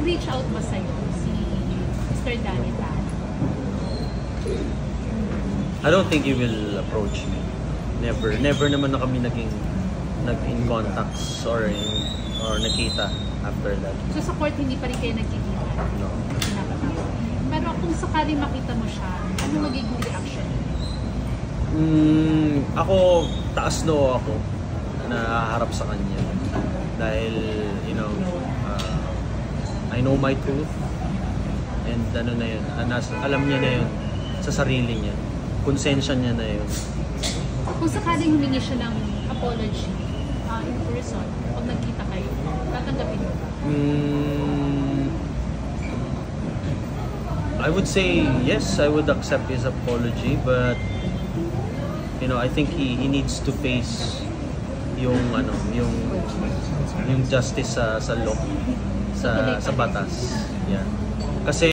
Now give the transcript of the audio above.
Nag-reach out ba sa'yo si Mr. Danny Tan? I don't think he will approach me. Never. Never naman na kami nag-in contacts or nakita after that. So sa court, hindi pa rin kayo nagkikita? No. Pero kung sakaling makita mo siya, ano magiging reaction? Ako, taas noo ako na haharap sa kanya. Dahil, you know, I know my truth. And ano na yun, alam niya na yun sa sarili niya. Konsensya niya na yun. Kung sakaling humingi siya ng apology in person, pag nagkita kayo, tatanggapin mo ba? I would say yes, I would accept his apology, but you know, I think he needs to face yung justice sa law, sa batas. Yeah. Kasi